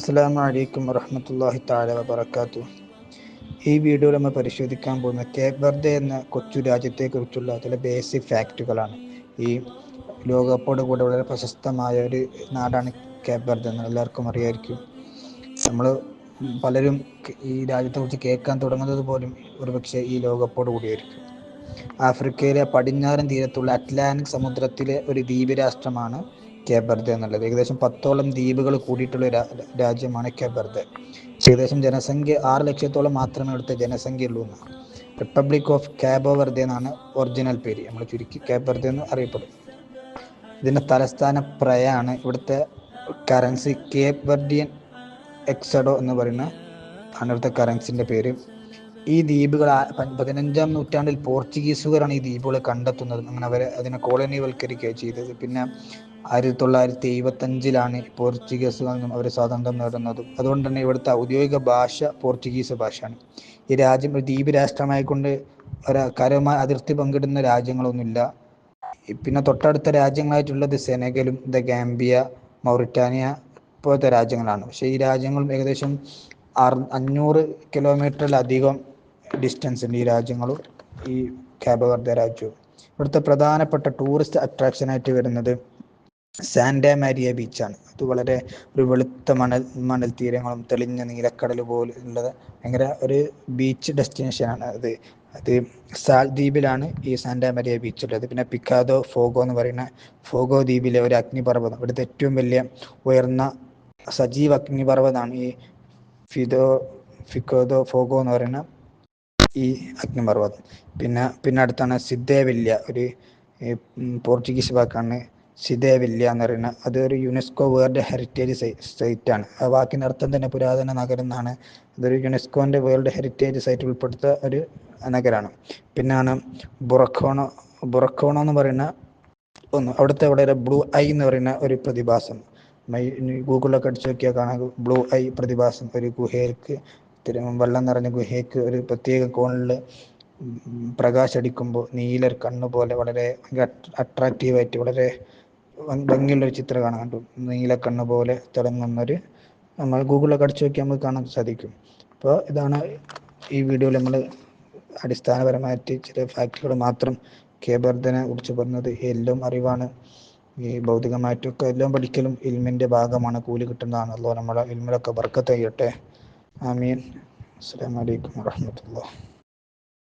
അസ്സലാമു അലൈക്കും വറഹ്മത്തുള്ളാഹി തആല വബറകാതുഹു. ഈ വീഡിയോയിൽ നമ്മൾ പരിശോധിക്കാൻ പോകുന്ന കേപ്പ് വെർദെ എന്ന കൊച്ചു രാജ്യത്തെക്കുറിച്ചുള്ള ചില ബേസിക് ഫാക്റ്റുകളാണ്. ഈ ലോകകപ്പോട് കൂടെ വളരെ പ്രശസ്തമായ ഒരു നാടാണ് കേപ്പ് വെർദെ എന്ന് എല്ലാവർക്കും അറിയായിരിക്കും. നമ്മൾ പലരും ഈ രാജ്യത്തെക്കുറിച്ച് കേൾക്കാൻ തുടങ്ങുന്നത് പോലും ഒരുപക്ഷെ ഈ ലോകകപ്പോട് കൂടിയായിരിക്കും. ആഫ്രിക്കയിലെ പടിഞ്ഞാറൻ തീരത്തുള്ള അറ്റ്ലാന്റിക് സമുദ്രത്തിലെ ഒരു ദ്വീപ് രാഷ്ട്രമാണ് കേപ്പ് വെർദെ എന്നുള്ളത്. ഏകദേശം 10ഓളം ദ്വീപുകൾ കൂടിയിട്ടുള്ള രാജ്യമാണ് കേപ്പ് വെർദെ. ഏകദേശം ജനസംഖ്യ 6 ലക്ഷത്തോളം മാത്രമേ ഇവിടുത്തെ ജനസംഖ്യയുള്ളൂ എന്നാണ്. റിപ്പബ്ലിക് ഓഫ് കാബോ വെർദെ എന്നാണ് ഒറിജിനൽ പേര്, നമ്മൾ ചുരുക്കി കേപ്പ് വെർദെ എന്ന് അറിയപ്പെടും. ഇതിൻ്റെ തലസ്ഥാന പ്രയാണ്. ഇവിടുത്തെ കറൻസി കേപ്പ് വെർഡിയൻ എക്സഡോ എന്ന് പറയുന്ന ആണ് ഇവിടുത്തെ കറൻസിൻ്റെ പേര്. ഈ ദ്വീപുകൾ 15-ാം നൂറ്റാണ്ടിൽ പോർച്ചുഗീസുകാരാണ് ഈ ദ്വീപുകൾ കണ്ടെത്തുന്നത്. അങ്ങനെ അതിനെ കോളനിവൽക്കരിക്കുകയാണ് ചെയ്തത്. പിന്നെ 1975-ലാണ് പോർച്ചുഗീസുകളിൽ നിന്നും അവർ സ്വാതന്ത്ര്യം നേടുന്നതും. അതുകൊണ്ട് തന്നെ ഇവിടുത്തെ ഔദ്യോഗിക ഭാഷ പോർച്ചുഗീസ് ഭാഷയാണ്. ഈ രാജ്യം ഒരു ദ്വീപ് രാഷ്ട്രമായിക്കൊണ്ട് കരമായ അതിർത്തി പങ്കിടുന്ന രാജ്യങ്ങളൊന്നുമില്ല. പിന്നെ തൊട്ടടുത്ത രാജ്യങ്ങളായിട്ടുള്ളത് സെനഗലും ദ ഗാംബിയ, മൗറിറ്റാനിയ പോലത്തെ രാജ്യങ്ങളാണ്. പക്ഷേ ഈ രാജ്യങ്ങളും ഏകദേശം 500 കിലോമീറ്ററിലധികം ഡിസ്റ്റൻസ് ഉണ്ട് ഈ രാജ്യങ്ങളും ഈ കേപ്പ് വെർദെ രാജ്യവും. ഇവിടുത്തെ പ്രധാനപ്പെട്ട ടൂറിസ്റ്റ് അട്രാക്ഷനായിട്ട് വരുന്നത് സാന്റാ മാരിയ ബീച്ചാണ്. അത് വളരെ ഒരു വെളുത്ത മണൽ തീരങ്ങളും തെളിഞ്ഞ നീലക്കടൽ പോലുള്ളത് ഭയങ്കര ഒരു ബീച്ച് ഡെസ്റ്റിനേഷനാണ് അത് സാൽ ദ്വീപിലാണ് ഈ സാന്റാ മാരിയ ബീച്ച് ഉള്ളത്. പിന്നെ പിക്കാദോ ഫോഗോ എന്ന് പറയുന്ന ഫോഗോ ദ്വീപിലെ ഒരു അഗ്നിപർവ്വതം, ഇവിടുത്തെ ഏറ്റവും വലിയ ഉയർന്ന സജീവ അഗ്നിപർവ്വതമാണ് ഈ ഫിക്കോദോ ഫോഗോ എന്ന് പറയുന്ന ഈ അഗ്നിപർവ്വതം. പിന്നെ അടുത്താണ് സിദ്ദേവില്യ, ഒരു പോർച്ചുഗീസ് വാക്കാണ് സിദേവില്യ എന്ന് പറയുന്നത്. അത് ഒരു യുനെസ്കോ വേൾഡ് ഹെറിറ്റേജ് സൈറ്റ് ആണ്. ആ വാക്കിൻ്റെ അർത്ഥം തന്നെ പുരാതന നഗരം എന്നാണ്. ഇതൊരു യുനെസ്കോൻ്റെ വേൾഡ് ഹെറിറ്റേജ് സൈറ്റ് ഉൾപ്പെടുത്ത ഒരു നഗരമാണ്. പിന്നാണ് ബുറക്കോണോ എന്ന് പറയുന്ന ഒന്ന്. അവിടുത്തെ വളരെ ബ്ലൂ ഐ എന്ന് പറയുന്ന ഒരു പ്രതിഭാസം, ഗൂഗിളിലൊക്കെ അടിച്ചു നോക്കിയാൽ കാണാം. ബ്ലൂ ഐ പ്രതിഭാസം, ഒരു ഗുഹയ്ക്ക് വെള്ളം നിറഞ്ഞ ഗുഹയ്ക്ക് ഒരു പ്രത്യേക കോണിൽ പ്രകാശടിക്കുമ്പോൾ നീലർ കണ്ണ് പോലെ വളരെ അട്രാക്റ്റീവായിട്ട് വളരെ ഭംഗിയുള്ളൊരു ചിത്രം കാണാൻ കണ്ടു. നീലക്കണ്ണ് പോലെ തിളങ്ങുന്നൊരു, നമ്മൾ ഗൂഗിളിലൊക്കെ അടിച്ചു നോക്കിയാൽ നമുക്ക് കാണാൻ സാധിക്കും. അപ്പോൾ ഇതാണ് ഈ വീഡിയോയിൽ നമ്മൾ അടിസ്ഥാനപരമായിട്ട് ചില ഫാക്റ്റുകൾ മാത്രം കേപ്പ് വെർദെനെ കുറിച്ച് പറഞ്ഞത്. എല്ലാം അറിവാണ്. ഈ ഭൗതികമായിട്ടൊക്കെ എല്ലാം പഠിക്കലും ഇൽമിൻ്റെ ഭാഗമാണ്, കൂലി കിട്ടുന്നതാണ്. അല്ലാഹു നമ്മുടെ ഇൽമിലൊക്കെ ബർക്കത്ത് ചെയ്യട്ടെ. ആമീൻ. അസ്സലാമു അലൈക്കും വറഹ്മത്തുള്ളാഹി.